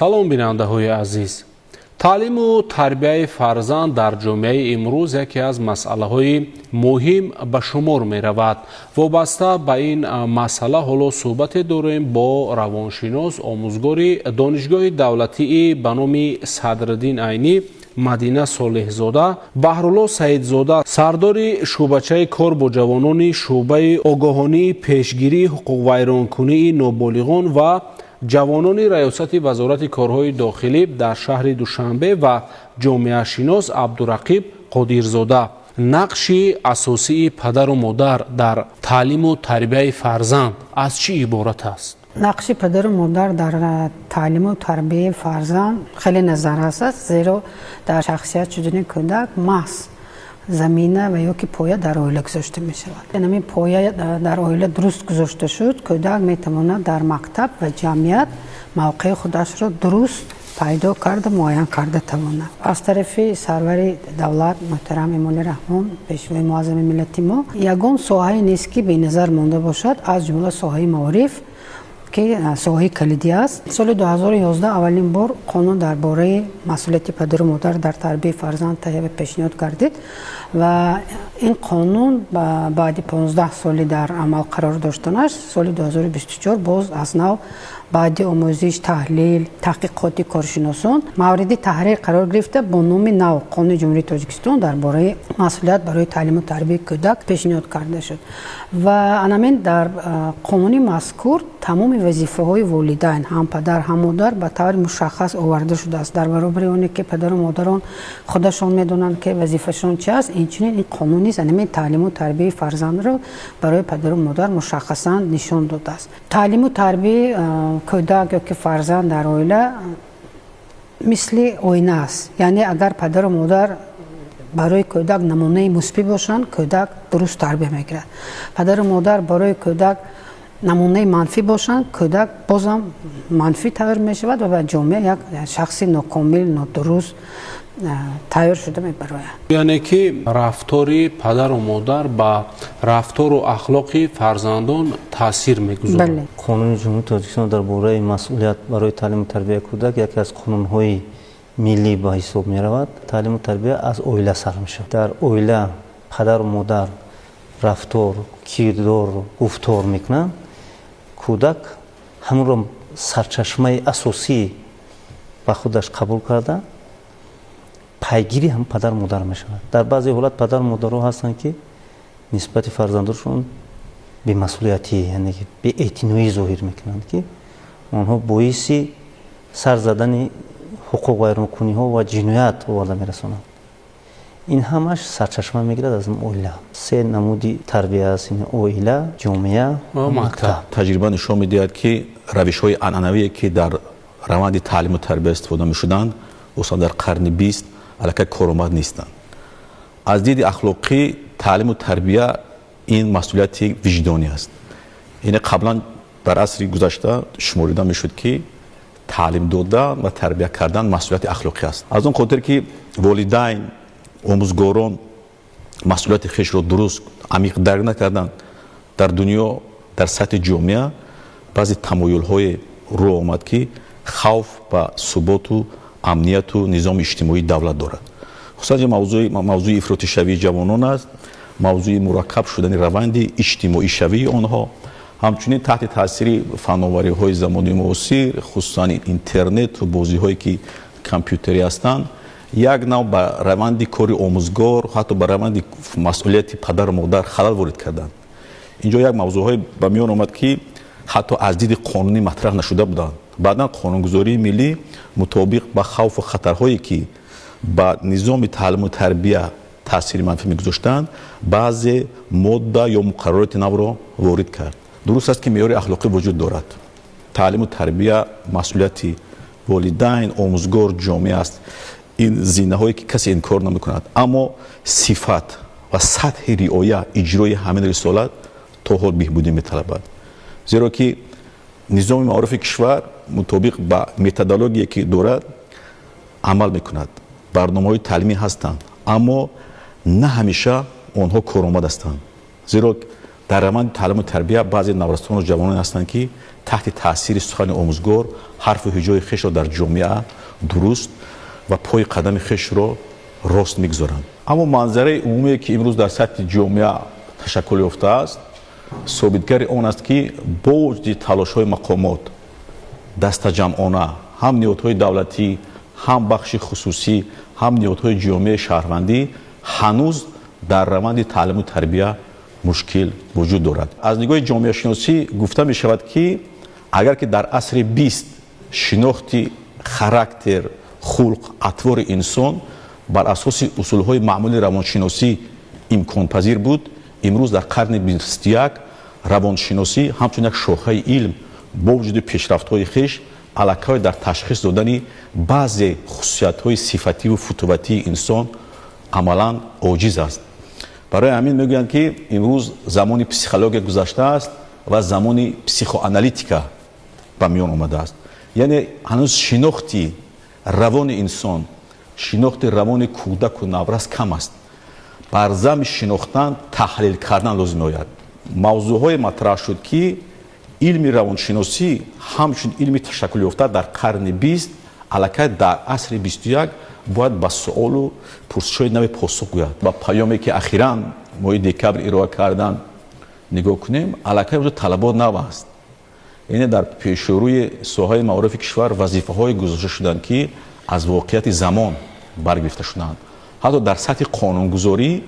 салом бинандаҳои азиз. таълиму тарбияи фарзанд дар ҷомеаи имрӯз яке аз масъалаҳои муҳим ба шумор меравад. вобаста ба ин масъала ҳоло суҳбате дорем бо равоншинос омӯзгори донишгоҳи давлатии ба номи Садриддин Айнӣ, Мадина Солеҳзода, Баҳрулло Саидзода, сардори шӯъбачаи кор бо ҷавонони шӯъбаи огоҳонии пешгирии ҳуқуқвайронкунии ноболиғон ва ҷавонони раёсати вазорати корҳои дохилӣ дар шаҳри Душанбе ва ҷомеашинос Абдурақиб Қодирзода. нақши асосии падару модар дар таълиму тарбияи фарзанд аз чӣ иборат аст? нақши падару модар дар таълиму тарбияи фарзанд хеле назаррас аст, зеро дар шахсият шудани кӯдак маҳз замина ва ё ки поя дар оила гузошта мешавад. ин поя дар оила дуруст гузошта шуд, кӯдак метавонад дар мактаб ва ҷамъият мавқеи худашро дуруст пайдо карда муайян карда тавонад. аз тарафи сарвари давлат муҳтарам Эмоли Раҳмон, пешвои муаззами миллати мо, ягон соҳае нест ки беназар монда бошад аз ҷумла соҳаи маориф ки соҳаи калидӣ аст. соли 2011 аввалин бор қонун дар бораи масъулияти падару модар дар тарбияи фарзанд таҳия ва пешниҳод гардид ва ин қонун баъди 15 соли дар амал қарор доштанаш соли 2024 боз аз нав баъди омӯзиш, таҳлил, таҳқиқоти коршиносон мавриди таҳрир қарор гирифта бо номи нав Қонуни Ҷумҳурии Тоҷикистон дар бораи масъулият барои таълиму тарбияи кӯдак пешниҳод карда шуд ва анамин дар қонуни мазкур тамоми вазифаҳои волидайн ҳам падар ҳам модар ба таври мушаххас оварда шудааст дар баробари оне ки падару модарон худашон медонанд ки вазифашон чи аст. инчунин ин қонун низ анамин таълиму тарбияи фарзандро барои падару модар мушаххасан нишон додааст. таълиму тарбияи кӯдак ё ки фарзанд дар оила мисли оина аст, яъне агар падару модар барои кӯдак намунаи мусбӣ бошанд, кӯдак дуруст тарбия мегирад. падару модар барои кӯдак намунаи манфӣ бошанд, кӯдак бозам манфӣ тавр мешавад ва ба ҷомеа як шахси нокомил, нодуруст тайёр шуда мебарояд. яъне ки рафтори падару модар ба рафтору ахлоқи фарзандон таъсир мегузорад. қонуни ҷумҳурии Тоҷикистон дар бораи масъулият барои таълиму тарбияи кӯдак яке аз қонунҳои миллӣ ба ҳисоб меравад. таълиму тарбия аз оила сар мешавад. дар оила падару модар рафтор, кирдор, гуфтор мекунанд, кӯдак ҳамонро сарчашмаи асосӣ ба худаш қабул карда пайгири ҳам падар модар мешавад. дар баъзе ҳолат падар модарҳо ҳастанд ки нисбати фарзандонашон бемасъулиятӣ, яъне ки беэътиноӣ зоҳир мекунанд ки онҳо боиси сар задани ҳуқуқ вайронкуниҳо ва ҷиноят оварда мерасонанд. ин ҳамаш сарчашма мегирад аз оила. се намуди тарбия аст: оила, ҷомеа ва мактаб. таҷриба нишон медиҳад ки равишҳои анъанавие ки дар раванди таълиму тарбия истифода мешуданд хусусан дар қарни 20 аллакай коромад нестанд. аз диди ахлоқӣ таълиму тарбия ин масъулияти виҷдонӣ аст. яъне қаблан дар асри гузашта шуморида мешуд ки таълим додан ва тарбия кардан масъулияти ахлоқӣ аст. аз он хотир ки волидайн, омӯзгорон масъулияти хешро дуруст амиқ дарк накарданд, дар дунё дар сатҳи ҷомеа баъзе тамоюлҳое рӯ омад ки хавф ба суботу амнияту низоми иҷтимоии давлат дорад. хусусан мавзӯи ифротишавии ҷавонон аст, мавзӯи мураккаб шудани раванди иҷтимоишавии онҳо, ҳамчунин таҳти таъсири фанновариҳои замони муосир, хусусан интернету бозиҳое ки компютерӣ ҳастанд, як нав ба раванди кори омӯзгор, ҳатто ба раванди масъулияти падару модар халал ворид карданд. инҷо як мавзӯъҳое ба миён омад ки ҳатто аз диди қонунӣ матраҳ нашуда буданд. баъдан қонунгузории миллӣ мутобиқ ба хавфу хатарҳое ки ба низоми таълиму тарбия таъсири манфӣ мегузоштанд, баъзе модда ё муқаррароти навро ворид кард. дуруст аст ки меъёри ахлоқӣ вуҷуд дорад. таълиму тарбия масъулияти волидайн, омӯзгор, ҷомеа аст. ин зинаҳое ки касе инкор намекунад, аммо сифат ва сатҳи риоя иҷрои ҳамин рисолат то ҳол беҳбудӣ металабад. зеро ки низоми маорифи кишвар мутобиқ ба методологие ки дорад амал мекунад. барномаҳои таълимӣ ҳастанд, аммо на ҳамеша онҳо коромад ҳастанд. зеро در روند تعلیم و تربیت بعضی نوجوانان و جوانان هستند که تحت تاثیر سخن آموزگار حرف و هجای خش را در جامعه درست و پای قدم خش را راست میگذارند. اما منظره عمومی که امروز در سطح جامعه تشکل یافته است ثابتگر آن است که با وجود تلاش‌های مقامات دست جمعانه هم نهادهای دولتی هم بخش خصوصی هم نهادهای جامعه شهروندی هنوز در روند تعلیم و تربیت مشکل وجود دارد. از نگاه جامعه شناسی گفته می شود که اگر که در عصر 20 شناخت خاراکتر خلق اطوار انسان بر اساس اصولهای معمولی روانشناسی امکان پذیر بود، امروز در قرن 21 روانشناسی همچون یک شاخه علم با وجود پیشرفت‌های خویش علاقه در تشخیص دادن بعضی خصوصیت‌های صفتی و فتوحاتی انسان عملاً عاجز است. برای همین میگویند که امروز زمان پسیخولوژی گذشته است و زمان پسیخوآنالیتیکا به میان آمده است. یعنی هنوز شناختی روان انسان، شناخت روان کودک و نوروز کم است. بر ضمن شناختن تحلیل کردن لازم آید. موضوعهای مطرح شد که علم روانشناسی همچون علم تشکل یافته در قرن 20 علاقه در عصر 21 باید با سوال و پرسش‌های نو پاسخ گوید. با پیامی که اخیراً ماه دکبر ارائه کردن نگاه کنیم علاقه وجود طلبات نو است. یعنی در پیشروی ساحه معارف کشور وظیفه‌های گذاشته شدند که از واقعیت زمان برگرفته شدند. حتی در سطح قانونگذاری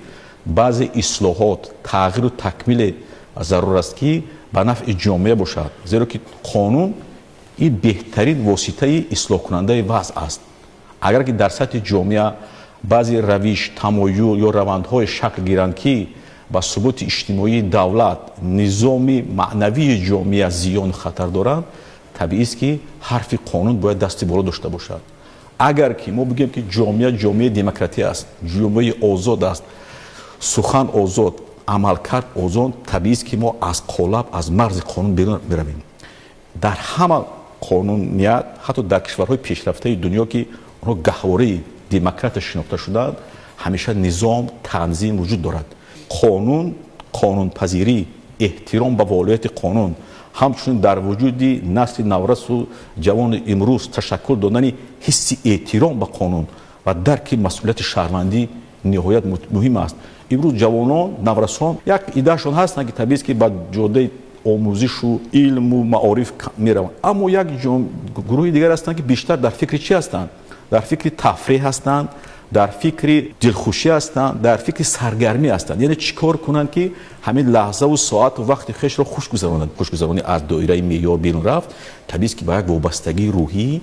بعضی اصلاحات تغییر و تکمیل ضرور است که به نفع جامعه باشد، زیرا که قانون این بهترین واسطه اصلاح کننده وضع است. اگر که در سطح جامعه بعضی روش تمایل یا روندهای شکل گیرند که با ثبات اجتماعی دولت نظام معنوی جامعه زیان خطر دارند، طبیعی است که حرف قانون باید دست بالا داشته باشد. اگر که ما بگیم که جامعه دموکراتی است، جامعه آزاد است، سخن آزاد، عملکرد آزاد، طبیعی است که ما از قالب از مرز قانون بیرون برویم. در همه قانونیت حتی در کشورهای پیشرفته دنیا که اونها گهواره دموکرات شناخته شدند همیشه نظام تنظیم وجود دارد. قانون پذیری، احترام به ولایت قانون همچنین در وجود نسل نوروز و جوان امروز تشکل دادن حس احترام به قانون و درک مسئولیت شهروندی نهایت مهم است. امروز جوانان نوروزان یک ایدهشون هستند که طبیعی است که با جاده آموزش و علم و معارف میروند، اما یک گروه دیگر هستند که بیشتر در فکر چی هستند؟ در فکر تفریح هستند، در فکر دلخوشی هستند، در فکر سرگرمی هستند. یعنی چیکار کنند که همین لحظه و ساعت و وقت خویش را خوش گذرانند. خوش گذرانی از دایره معیار بیرون رفت طبیعی است که با یک وابستگی روحی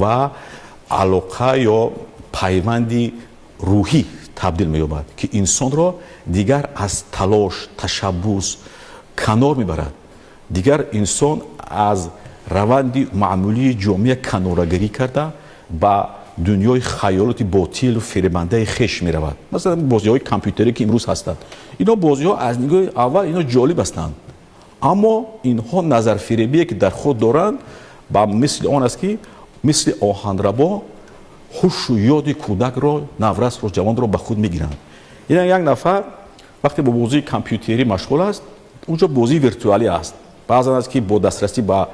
و علاقه یا پیوندی روحی تبدیل می‌یابد که انسان را دیگر از تلاش، تشبث کنار میبرد. دیگر انسان از روند معمولی جامعه کنارگیری کرده با دنیای خیالات باطل و فریبنده خش می رود. مثلا بازی‌های کامپیوتری که امروز هستند، اینا بازی‌ها از نگاه اول اینا جالب هستند، اما اینها نظر فریبی که در خود دارند با مثل آن است که مثل آهنربا هوش و یاد کودک را، نوروز را، جوان را به خود میگیرند. یعنی یک نفر وقتی با بازی کامپیوتری مشغول است، اونجا بازی ویرتوالی است. بعضی است که با دسترسی به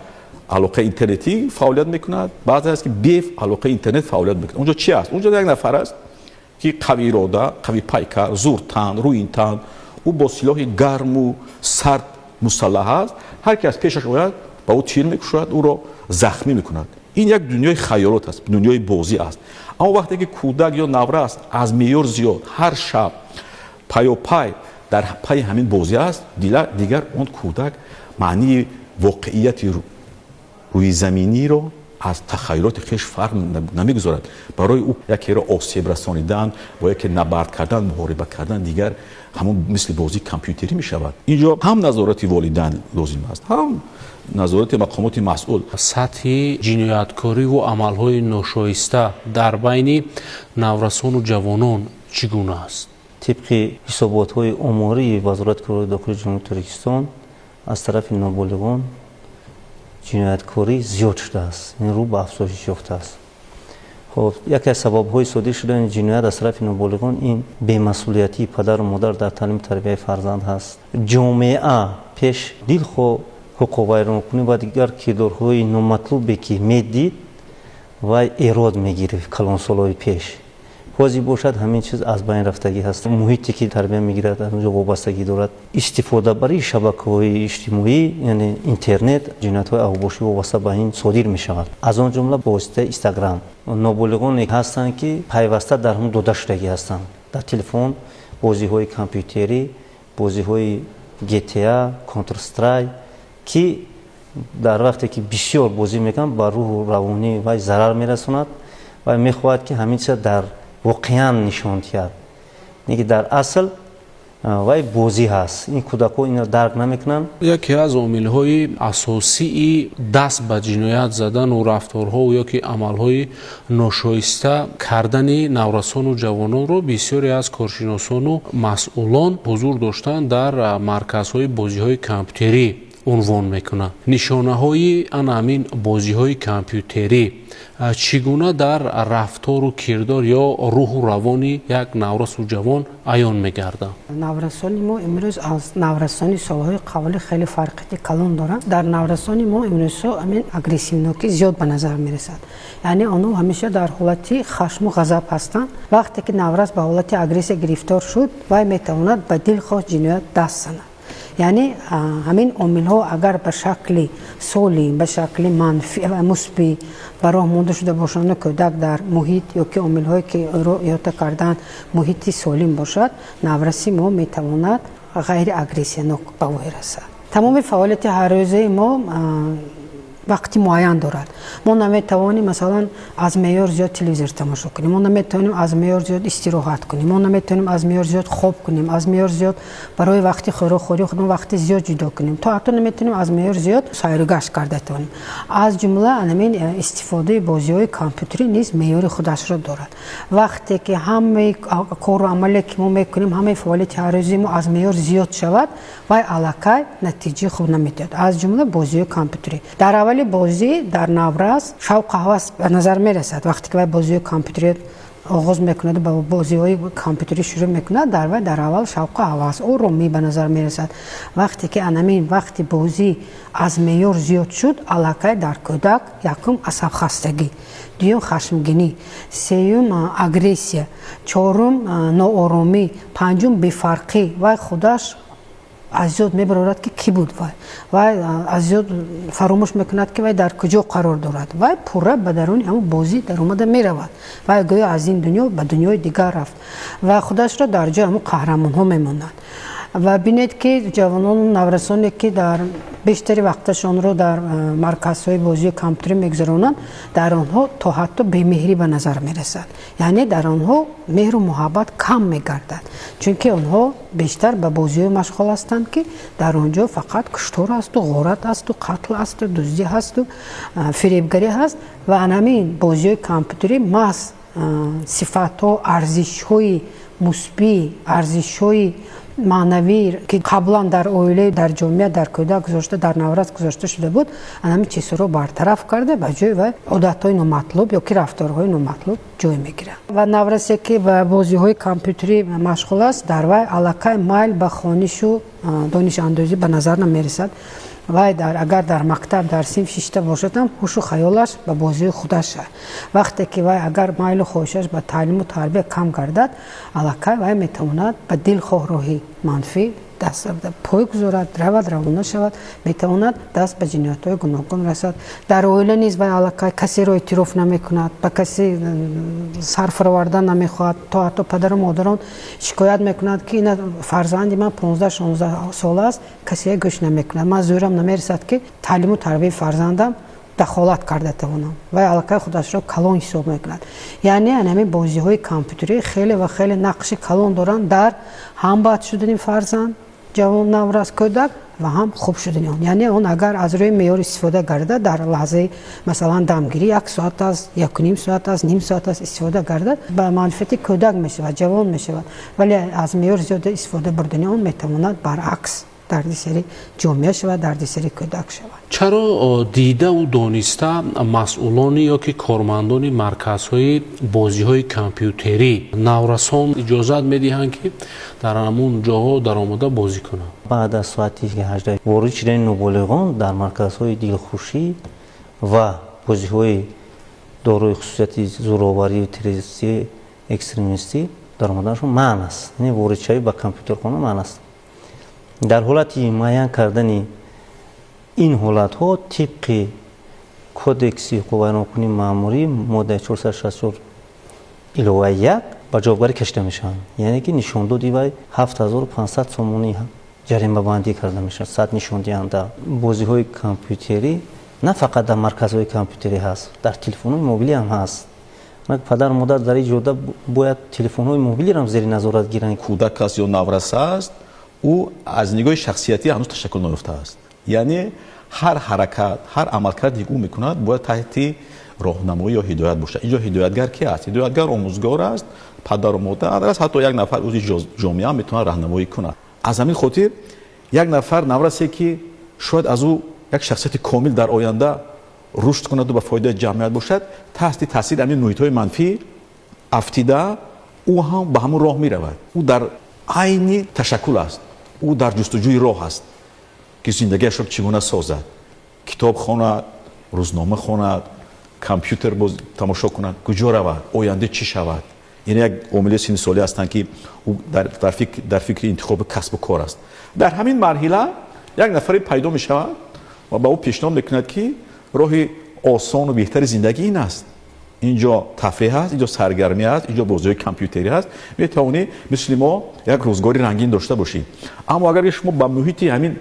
علاقه اینترنتی فعالیت میکند، بعضی است که بی علاقه اینترنت فعالیت میکند. اونجا چی است؟ اونجا یک نفر است که قوی اراده، قوی پیکر، زور تن، روی این تن، او با سلاح گرم و سرد مسلح است. هر کی از پیشش آید با او تیر میکشد، او را زخمی میکند. این یک دنیای خیالات است، دنیای بازی است. اما وقتی که کودک یا نوروز از معیار زیاد هر شب پای در پای همین بازی است، دیگر اون کودک معنی واقعیت روی زمینی رو از تخیلات خیش فرق نمیگذارد. برای او یکی را آسیب رسانیدن و یکی نبرد کردن، محاربه کردن دیگر همون مثل بازی کامپیوتری می شود. اینجا هم نظارت والدین لازم است، هم نظارت مقامات مسئول. سطح جنایتکاری و عملهای ناشایسته در بین نوروزان و جوانان چگونه است؟ طبق حسابات‌های آماری وزارت کار داخلی جمهوری ترکستان از طرف نابالغان جنایتکاری زیاد شده است، این رو به افزایش یافته است. خب یکی از سبب‌های صادر شدن جنایت از طرف نابالغان این بی‌مسئولیتی پدر و مادر در تعلیم تربیت فرزند هست. جامعه پیش دل خو حقوق ویران کنی و دیگر کردارهای نامطلوبی که میدید و ایراد میگیره کلان سالهای پیش. واضح باشد همین چیز از بین رفتگی هست. محیطی که تربیت میگیرد از اونجا وابستگی دارد. استفاده برای شبکه‌های اجتماعی یعنی اینترنت جنایت‌های اوباشی وابسته به این صادر میشود. از آن جمله با واسطه اینستاگرام نابالغان هستند که پیوسته در هم دوده شدگی هستند. در تلفن بازی‌های کامپیوتری، بازی‌های GTA، کانتر استرایک که در وقتی که بسیار بازی میکنند با روح و روانی و ضرر میرساند و میخواهد که همین چیز در واقعا نشان دهد. اینکه در اصل وای بازی هست. این کودک‌ها این را درک نمیکنن. یکی از عامل‌های اساسی دست به جنایت زدن و رفتارها و یا که عمل‌های ناشایسته کردن نورسان و جوانان رو بسیاری از کارشناسان و مسئولان حضور داشتن در مرکزهای بازی‌های کامپیوتری عنوان میکنه. نشانه های همین بازی های کامپیوتری چگونه در رفتار و کردار یا روح و روان یک نورس و جوان عیان میگرده؟ نورسان ما امروز از نورسان سالهای قبل خیلی فرقی کلان دارن. در نورسان ما امروز همین اگریسیونیتی زیاد به نظر میرسد. یعنی آنها همیشه در حالت خشم و غضب هستند. وقتی که نورس به حالت اگریسیو گرفتار شد وای میتواند به دلخواه جنایت دست زند. یعنی همین عامل ها اگر به شکل سالم، به شکل منفی و مثبت برای مانده شده باشند کودک در محیط یا که عامل هایی که رو احاطه کردن محیط سالم باشد، نورسی ما میتواند غیر اگریسیونیک به وجود رسد. تمام فعالیت هر روزه ما وقتی معین دارد. ما نمیتوانیم مثلا از معیار زیاد تلویزیون تماشا کنیم، ما نمیتوانیم از معیار زیاد استراحت کنیم، ما نمیتوانیم از معیار زیاد خواب کنیم، از معیار زیاد برای وقتی خوراک خودمون وقتی زیاد جدا کنیم، تا حتی نمیتونیم از معیار زیاد سیر و گشت کرده تونیم. از جمله همین استفاده بازی‌های کامپیوتری نیز معیار خودش را دارد. وقتی که همه کار و عملی که ما میکنیم، همه فعالیت هر روزی ما از معیار زیاد شود و علاقه نتیجه خوب نمیدهد. از جمله بازی‌های کامپیوتری. در اول بازی در نورس شوق و هوس به نظر میرسد. وقتی که بازی کامپیوتری آغاز میکنه با بازی‌های کامپیوتری شروع میکنه، در اول شوق و هوس او رومی به نظر میرسد. وقتی که انمین وقتی بازی از معیار زیاد شد، علاقه در کودک یکم عصب خستگی، دوم خشمگینی، سوم اگریسیا، چهارم ناآرامی، پنجم بی‌فرقی و خودش از زیاد میبرد که کی بود و از زیاد فراموش میکند که در کجا قرار دارد و پوره به درون همون بازی در اومده میرود و گویا از این دنیا به دنیای دیگر رفت و خودش را در جای همون قهرمان ها میماند. و بینید که جوانان و نورسانی که در بیشتری وقتشان رو در مرکزهای بازی کامپیوتری میگذرانند، در آنها تا حتی بی‌مهری به نظر میرسد. یعنی در آنها مهر و محبت کم میگردد، چون که آنها بیشتر به بازی مشغول هستند که در آنجا فقط کشتار است و غارت است و قتل است و دزدی است و فریبگری هست و همین بازی کامپیوتری محض صفات و ارزش های مثبت، ارزش های معنوی که قبلا در اویله در جامعه در کودک گذاشته در نورس گذاشته شده بود، همین چیزها رو برطرف کرده به جای و عادت‌های نامطلوب یا که رفتارهای نامطلوب جای میگیره. و نورسی که به بازی‌های کامپیوتری مشغول است، در وی علاقه میل به خوانش و دانش اندازی به نظر نمیرسد و اگر در مکتب در صنف ششته باشد هم هوش و خیالش به بازی خودش. وقتی که وی اگر میل و خواهشش به تعلیم و تربیت کم گردد، علاقه وی میتواند به دلخواه راهی منفی دست پای گذارد، رود روانه شود، میتواند دست به جنایت‌های گوناگون رسد. در اویله نیز وی علاقه کسی را اعتراف نمیکند، به کسی صرف آوردن نمیخواهد، تا حتی پدر و مادران شکایت میکند که این فرزند من 15-16 ساله است، کسی گوش نمیکند. من زورم نمیرسد که تعلیم و تربیت فرزندم دخالت کرده توانم و علاقه خودش را کلان حساب میکند. یعنی همین بازی‌های کامپیوتری خیلی و خیلی نقش کلان دارند در هم بد شدن فرزند، جوان نورس کودک و هم خوب شدن آن. یعنی اون اگر از روی معیار استفاده گردد، در لحظه مثلا دمگیری 1 ساعت است، 1.5 ساعت است، نیم ساعت است استفاده گردد، به منفعت کودک میشود، جوان میشود. ولی از معیار زیاد استفاده بردن آن میتواند برعکس دردسری جامعه شود، دردسری کودک شود. چرا دیده و دانسته مسئولانی یا که کارمندان مرکزهای بازی‌های کامپیوتری نورسان اجازت می‌دهند که در همون جاها در آمده بازی کنند؟ بعد از ساعتی که 18 وارد شدن نوبالغان در مرکزهای دلخوشی و بازی‌های دارای خصوصیت زورآوری و تروریستی اکستریمیستی در آمدنشون منع است. یعنی وارد شدن به کامپیوترخانه منع است. در حالت معین کردن این حالت ها طبق کودکس حقوق بیان‌کنی مأموری ماده 464 الهه 1 به جوابگری کشیده میشن. یعنی که نشاندادی و 7500 سومونی جریمه بندی کرده میشه. 100 نشاندهنده بازی‌های کامپیوتری نه فقط در مرکزهای کامپیوتری هست، در تلفن‌های موبیلی هم هست. پدر مادر در این جوده باید تلفن‌های موبیلی را زیر نظارت گیرن. کودک است یا نورسه است، او از نگاه شخصیتی هنوز تشکل نیافته است. یعنی هر حرکت، هر عملکردی که او میکند باید تحت راهنمایی یا هدایت باشد. اینجا هدایتگر کی است؟ هدایتگر آموزگار است، پدر و مادر است، حتی یک نفر عضو جامعه هم میتونه راهنمایی کند. از همین خاطر یک نفر نورسه که شاید از او یک شخصیت کامل در آینده رشد کند و به فایده جمعیت باشد، تحت تاثیر همین محیط‌های منفی افتیده او هم به همون راه میرود. او در عین تشکل است، او در جستجوی راه است که زندگیش را چگونه سازد، کتاب خواند، روزنامه خواند، کامپیوتر تماشا کند، کجا رود، آینده چی شود. این یک عامل سن سالی هستند که او در فکر انتخاب کسب و کار است. در همین مرحله یک نفری پیدا می شود و به او پیشنهاد میکند که راه آسان و بهتر زندگی این است. اینجا تفریح است، اینجا سرگرمی است، اینجا بازی کامپیوتری است. میتوانی مثل ما یک روزگاری رنگین داشته باشی. اما اگر شما با محیط همین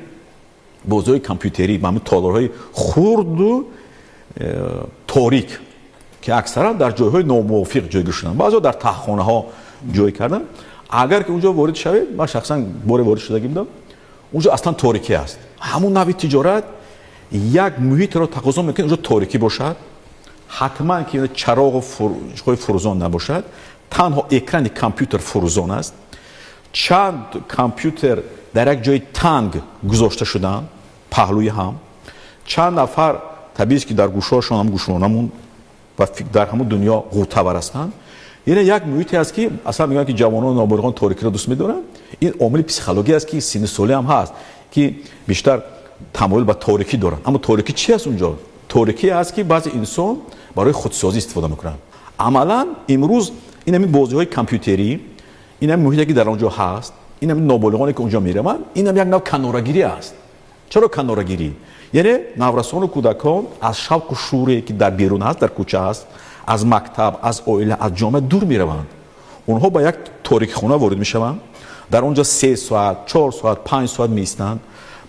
بازی کامپیوتری، با همین تالارهای خرد و تاریک که اکثرا در جایهای ناموافق جایگیر شدن، بعضی در تهخانه ها جای کردن، اگر که اونجا وارد شوید، من شخصا بار وارد شدگی بودم، اونجا اصلا تاریکی است. همون نوع تجارت یک محیط را تقاضا میکنه اونجا تاریکی باشد، حتما که چراغ و فروزان نباشد، تنها اکران کامپیوتر فروزان است، چند کامپیوتر در یک جای تنگ گذاشته شدن پهلوی هم، چند نفر طبیعی است که در گوشهاشون هم گوشوانمون و در همون دنیا غوطه‌ور هستند. یعنی یک محیطی است که اصلا میگن که جوانان و نابالغان تاریکی را دوست می‌دارن. این عامل پسیخولوژی است که سن سالی هم هست که بیشتر تمایل به تاریکی دارن. اما تاریکی چی است اونجا؟ تاریکی است که بعضی انسان برای خودسازی استفاده میکنن. عملا امروز این همین بازی‌های کامپیوتری، این همین محیطی که در اونجا هست، این همین نابالغانی که اونجا میروند، این هم یک نوع کناره‌گیری است. چرا کناره‌گیری؟ یعنی نورسان و کودکان از شوق و شوری که در بیرون هست، در کوچه هست، از مکتب، از عائله، از جامعه دور میروند. اونها با یک تاریک خانه وارد میشوند، در اونجا 3 ساعت، 4 ساعت، 5 ساعت میستند،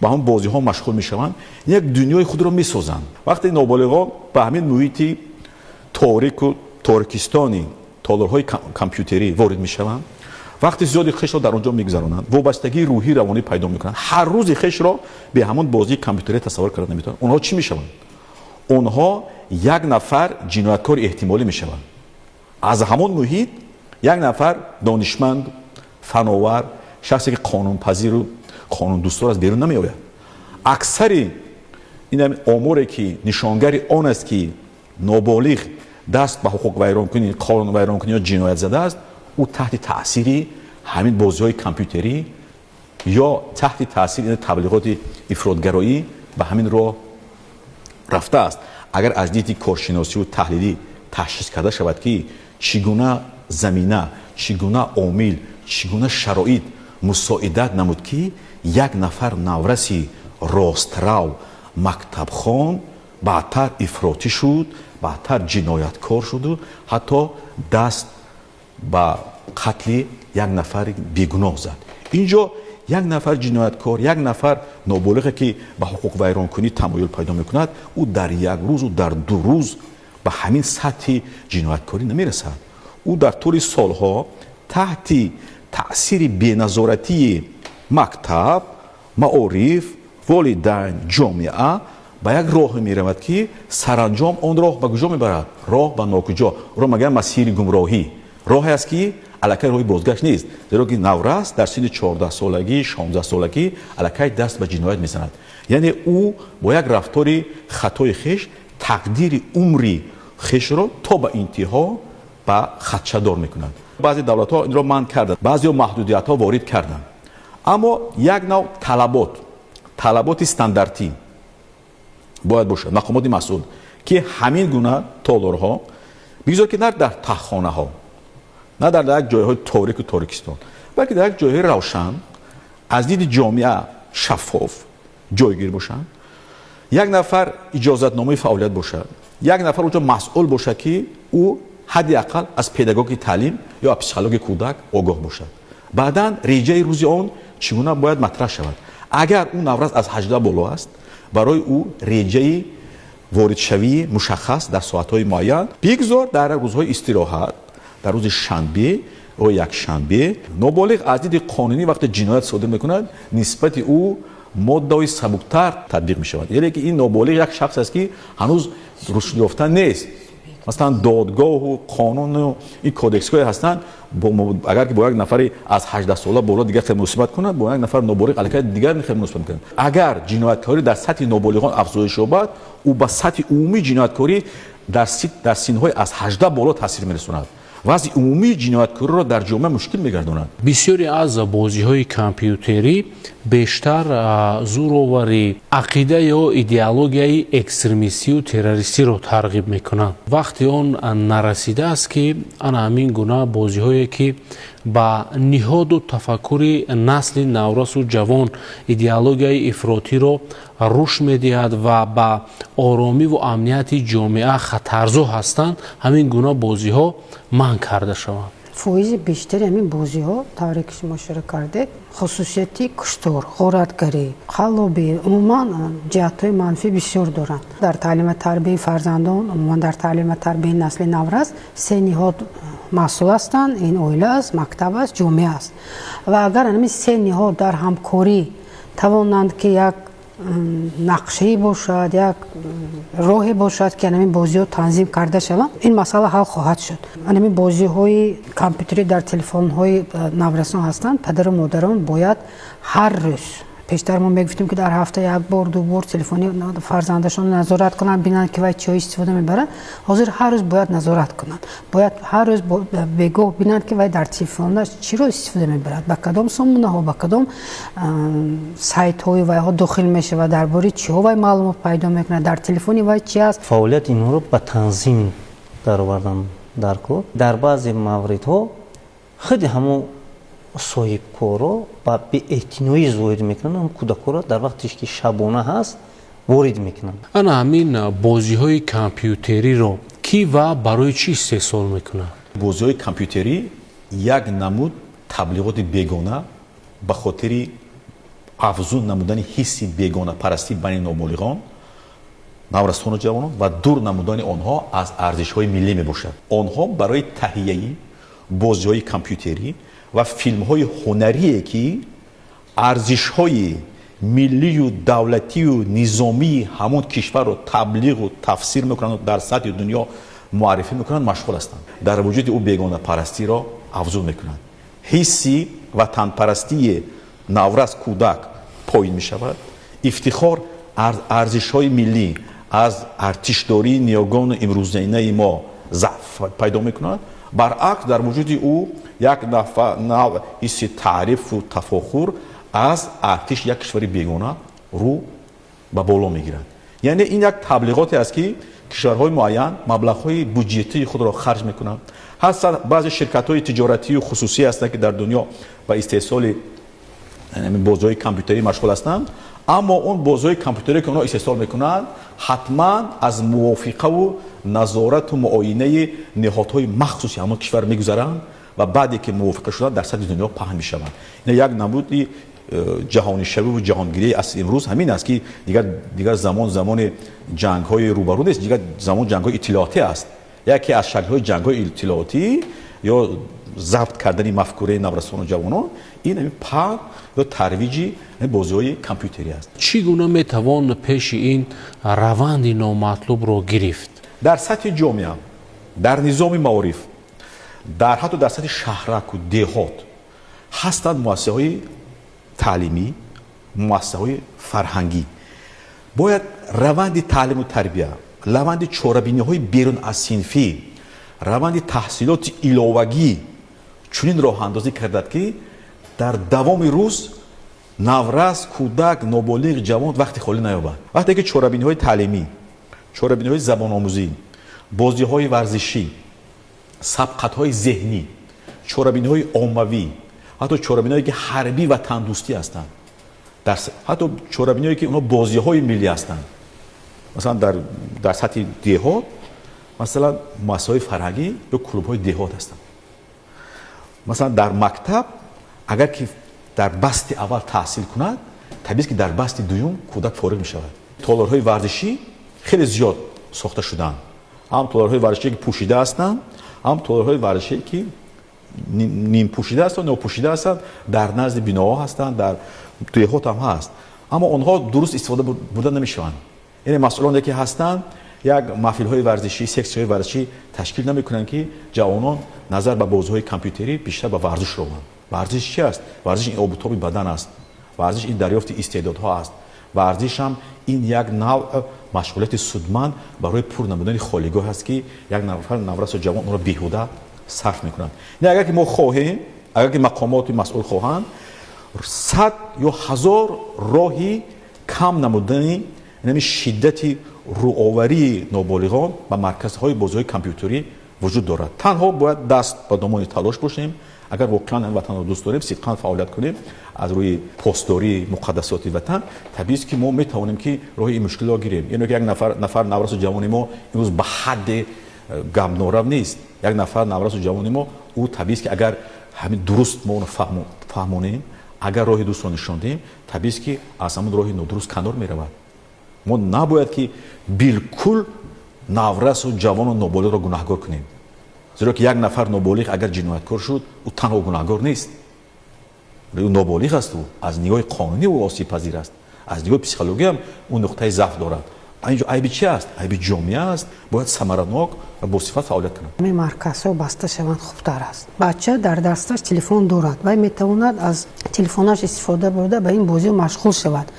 با هم بازی ها مشغول میشوند، یک دنیای خود را میسازند. وقتی نابالغان به همین محیط تاریک و تاریکستانی تالارهای کامپیوتری وارد میشوند، وقتی زیادی خش را در اونجا میگذرانند، وابستگی روحی روانی پیدا میکنند. هر روز خش را به همون بازی کامپیوتری تصور کردن نمیتونند. اونها چی میشوند؟ اونها یک نفر جنایتکار احتمالی میشوند. از همون محیط یک نفر دانشمند، فناور، شخصی که قانون پذیر و قانون دوستدار از بیرون نمی آید. اکثر این آماری که نشانگر آن است که نابالغ دست به حقوق ویرانکنی، قانون ویرانکنی یا جنایت زده است، او تحت تأثیر همین بازی‌های کامپیوتری یا تحت تأثیر این تبلیغات افراط‌گرایی به همین راه رفته است. اگر از دید کارشناسی و تحلیلی تشخیص کرده شود که چگونه زمینه، چگونه عامل، چگونه شرایط مساعدت نمود که یک نفر نورسی راسترو مکتب خوان بعدتر افراطی شد، بعدتر جنایتکار شد و حتی دست به قتل یک نفر بیگناه زد. اینجا یک نفر جنایتکار، یک نفر نابالغ که به حقوق ویرانکنی تمایل پیدا میکند، او در یک روز و در 2 روز به همین سطح جنایتکاری نمیرسد. او در طول سالها تحت تأثیر بی‌نظارتی مکتب، معارف، والدین، جامعه به یک راه میرود که سرانجام آن راه به کجا میبرد؟ راه به ناکجا. را مگر مسیر گمراهی، راهی است که الکی روی بازگشت نیست، زیرا که نورست در سن 14 سالگی 16 سالگی الکی دست به جنایت میزند. یعنی او با یک رفتار خطای خیش تقدیر عمری خیش رو تا به انتها به خدشه‌دار میکنند. بعضی دولت ها این را منع کردند، بعضی محدودیت ها وارد کردند، اما یک نوع طلبات استانداردی باید باشد. مقامات مسئول که همین گونه تالارها بگذار که نه در تخخانه ها، نه در یک جایهای تاریک و تاریکستان، بلکه در یک جایهای روشن از دید جامعه شفاف جایگیر باشند. یک نفر اجازتنامه فعالیت باشد، یک نفر اونجا مسئول باشد که او حداقل از پداگوژی تعلیم یا پسیکولوژی کودک آگاه باشد. بعداً ریجه روزی آن چگونه باید مطرح شود. اگر اون نورست از 18 بالا است، برای او ریجه وارد شوی مشخص در ساعت‌های معین بگذار. در روزهای استراحت، در روز شنبه و یک شنبه نابالغ از دید قانونی وقتی جنایت صادر میکند نسبت او ماده‌های سبکتر تطبیق میشود. یعنی که این نابالغ یک شخص است که هنوز رشد یافته نیست. مثلا دادگاه و قانون و این کودکس های هستند، اگر که با یک نفری از 18 ساله بالا دیگر خیلی مصیبت کنند، با یک نفر نابالغ علیه دیگر خیلی مصیبت میکنند. اگر جنایتکاری در سطح نابالغان افزایش یابد، او به سطح عمومی جنایتکاری در سن‌های از 18 بالا تاثیر میرساند. وضع عمومی جنایتکاری را در جامعه مشکل میگرداند. بسیاری از بازی‌های کامپیوتری بیشتر زورآوری عقیده یا ایدئولوژی اکستریمیستی و تروریستی را ترغیب میکنند. وقتی آن نرسیده است که همین گونه بازی‌هایی که با نهاد و تفکر نسل نورس و جوان ایدئولوژی افراطی را رشد میدهد و با آرامی و امنیت جامعه خطرزا هستند، همین گونه بازی‌ها منع کرده شوند. فویز بیشتر همین بازی ها طوری که شما اشاره کردید خصوصیتی کشتار، غارتگری، خلابی عموما جهت های منفی بسیار دارند. در تعلیم تربیت فرزندان، عموما در تعلیم تربیت نسل نورس سه نهاد مسئول هستند. این اویله است، مکتب است، جامعه است. و اگر همین سه نهاد در همکاری توانند که یک نقشه‌ای باشد، یک راهی باشد که همین بازی ها تنظیم کرده شوند، این مسئله حل خواهد شد. همین بازی های کامپیوتری در تلفن های نورسان هستند. پدر و مادران باید هر روز، پیشتر ما میگفتیم که در هفته یک بار دو بار تلفنی فرزندشان نظارت کنند، ببینند که وای چی استفاده میبرند. حاضر هر روز باید نظارت کنند، باید هر روز بگاه ببینند که وای در تلفنش چی رو استفاده میبرد، با کدام سامانه ها، با کدام سایت های وای ها داخل میشه و درباره چی ها وای معلومات پیدا میکنه، در تلفنی وای چی است. فعالیت اینها رو به تنظیم در آوردن در کار. در بعضی موردها خیلی همون صاحب کارا با بی‌اعتنایی وارد میکنن، کودک‌ها را در وقتی که شبانه هست وارد میکنن. همین بازی‌های کامپیوتری رو کی و برای چی استحصال میکنن؟ بازی‌های کامپیوتری یک نمود تبلیغات بیگانه به خاطر افزون نمودن حس بیگانه پرستی بین نابالغان، نورسان و جوانان و دور نمودن آنها از ارزش‌های ملی میباشد. آنها برای تهیه بازی‌های کامپیوتری و فیلم‌های هنری که ارزش‌های ملی و دولتی و نظامی همون کشور رو تبلیغ و تفسیر میکنند و در سطح دنیا معرفی میکنند مشغول هستند. در وجود او بیگانه پرستی را افزون میکنند. حسی و تن پرستی نورس کودک پایین میشود. افتخار ارزش‌های ملی از ارتشداری نیاگان امروزینه ما ضعف پیدا میکنند. برعکس در وجود او یک نوع حس تعریف و تفاخر از ارتش یک کشور بیگانه رو به بالا میگیرد. یعنی این یک تبلیغاتی است که کشورهای معین مبلغ‌های بودجتی خود را خرج میکنند. هستند بعضی شرکت‌های تجارتی و خصوصی هستند که در دنیا به استحصال بازی‌های کامپیوتری مشغول هستند، اما اون بازی‌های کامپیوتری که اونها استحصال میکنند حتما از موافقه و نظارت و معاینه نهادهای مخصوصی همون کشور میگذرند و بعدی که موافقه شدن در سطح دنیا پهن میشوند. این یک نمودی جهانی شوی و جهانگیری از امروز همین است که دیگر زمان جنگ‌های روبرو نیست، دیگر زمان جنگ‌های اطلاعاتی است. یکی از شکل‌های جنگ‌های اطلاعاتی یا ضبط کردن مفکوره نورسان و جوانان این پهن یا ترویج بازی‌های کامپیوتری است. چگونه میتوان پیش این روند نامطلوب را گرفت؟ در سطح جامعه، در نظام معارف، در حتی در سطح شهرک و دهات هستند مؤسسه‌های تعلیمی، مؤسسه‌های فرهنگی. باید روند تعلیم و تربیه، روند چاره‌بینی‌های بیرون از صنفی، روند تحصیلات ایلاوگی چنین راه اندازی کردند که در دوام روز نورس، کودک، نابالغ، جوان وقتی خالی نیابند. وقتی که چاره‌بینی‌های تعلیمی، چاره‌بینی‌های زبان آموزی، بازی‌های ورزشی، سبقت‌های ذهنی، چاره‌بینی‌های عمومی، حتی چاره‌بینی‌هایی که حربی و تندرستی هستند، حتی چاره‌بینی‌هایی که اونها بازی‌های ملی هستند، مثلا در سطح دهات مثلا مؤسسه‌های فرهنگی یا کلوب‌های دهات هستند. مثلا در مکتب اگر که در بسط اول تحصیل کند، طبیعی است که در بسط دوم کودک فارغ می‌شود. تالارهای ورزشی خیلی زیاد ساخته شدند. هم تالارهای ورزشی که پوشیده هستند، هم تالارهای ورزشی که نیم پوشیده هستند، ناپوشیده هستند، در نزد بیناها هستند، در دهات هم هست. اما آنها درست استفاده بردن نمی‌شوند. یعنی مسئولانی که هستند یک محفل‌های ورزشی، سکس‌های ورزشی تشکیل نمی‌کنند که جوانان نظر به بازی‌های کامپیوتری بیشتر به ورزش روند. ورزش چی است؟ ورزش این آب بدن است. ورزش این دریافت استعدادها است. ورزش هم این یک نوع مشغولیت سودمند برای پر نمودن خالیگاه است که یک نفر نورس و جوان اون را بیهوده صرف می‌کنند. نه اگر که ما خواهیم، اگر که مقامات مسئول خواهند 100 یا 1000 راهی کم نمودن یعنی شدت روآوری نابالغان به مرکزهای بازی‌های کامپیوتری وجود دارد. تنها باید دست به دامان تلاش باشیم. اگر واقعا این وطن رو دوست داریم، صدقاً فعالیت کنیم از روی پاسداری مقدسات وطن، طبیعی است که ما میتوانیم که راه این مشکل را گیریم. یعنی که یک نفر نورس و جوان ما امروز به حد گمنارو نیست. یک نفر نورس و جوان ما او طبیعی است که اگر همین درست ما اون فهمونیم، اگر راه درست رو نشاندیم، طبیعی است که از همون راه نادرست کنار میرود. ما نباید که بالکل نورس و جوان و نابالغ را گناهکار کنیم. زیرا که یک نفر نابالغ اگر جنایتکار شد او تنها گناهکار نیست، او نابالغ است، او از نگاه قانونی او آسیب پذیر است، از نگاه پسیکولوژی هم اون نقطه ضعف دارد. اینجا عیب چی است؟ عیب جامعه است. باید ثمرناک و با صفت فعالیت کنند. همین مرکزها بسته شوند خوبتر است. بچه در دستش تلفن دارد و میتواند از تلفنش استفاده برده به این بازی مشغول شود.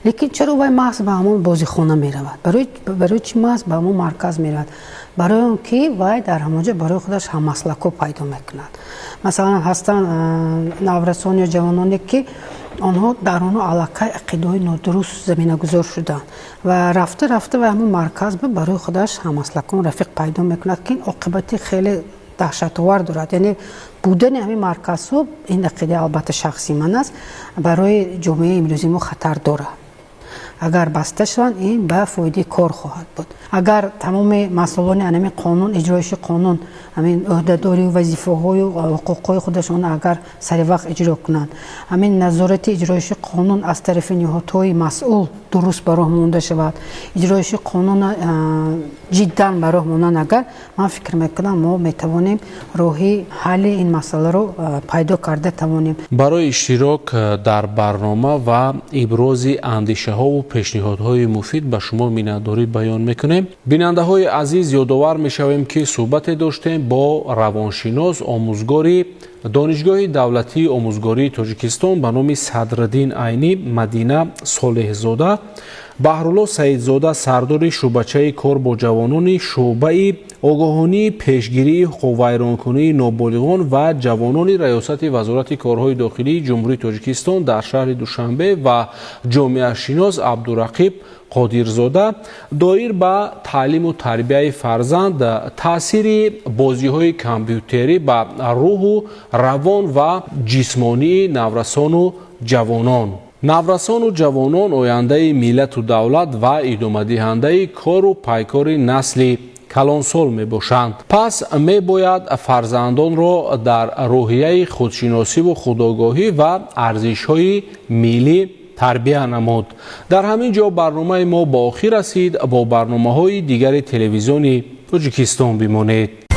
لیکن چرا وای محض به همون بازیخانه میرود؟ برای چی محض به همون مرکز میرود؟ برای اون که وای در همونجا برای خودش هممسلکو پیدا میکند. مثلا هستن نورسان یا جوانانی که آنها در آن علاقه عقیده‌های نادرست زمینه گذار شدند و رفته و همون مرکز برای خودش هممسلکان رفیق پیدا میکند که این عاقبت خیلی دهشت‌آور دارد. یعنی بودن همین مرکزها، این عقیده البته شخصی من است، برای جامعه امروزی ما خطر دارد. اگر بسته شوند این به فایده کار خواهد بود. اگر تمام مسئولان همین قانون، اجرایش قانون، همین عهده‌داری و وظیفه‌های و حقوق‌های خودشان اگر سر وقت اجرا کنند، همین نظارت اجرایش قانون از طرف نهادهای مسئول درست به راه مانده شود، اجرایش قانون جداً به راه ماندن، اگر من فکر میکنم ما میتوانیم راهی حل این مسئله رو پیدا کرده توانیم. برای اشتراک در برنامه و ابراز اندیشه‌ها و پیشنهادهای مفید به شما میnnتداری بیان میکنیم. بیننده های عزیز، یادآور میشویم که صحبت داشتیم با روانشناس آموزگاری دانشگاه دولتی آموزگاری تاجیکستان به نام صدرالدین عینی مدینه صالح‌زاده، بهرالله سعیدزاده سردار شعبچه کار با جوانان شعبه آگاهانی پیشگیری حقوق ویرانکنی نابالغان و جوانان ریاست وزارت کارهای داخلی جمهوری تاجیکستان در شهر دوشنبه و جامعه شناس عبدالرقیب قادرزاده دایر به تعلیم و تربیه فرزند تاثیر بازی‌های کامپیوتری به روح و روان و جسمانی نورسان و جوانان. نورسان و جوانان آینده ملت و دولت و ادامه دهنده کار و پیکار نسل کلانسال می باشند. پس می باید فرزندان را در روحیه خودشناسی و خودآگاهی و ارزش‌های ملی تربیه نمود. در همین جا برنامه ما با آخر رسید. با برنامه‌های دیگر تلویزیونی تاجیکستان بمانید.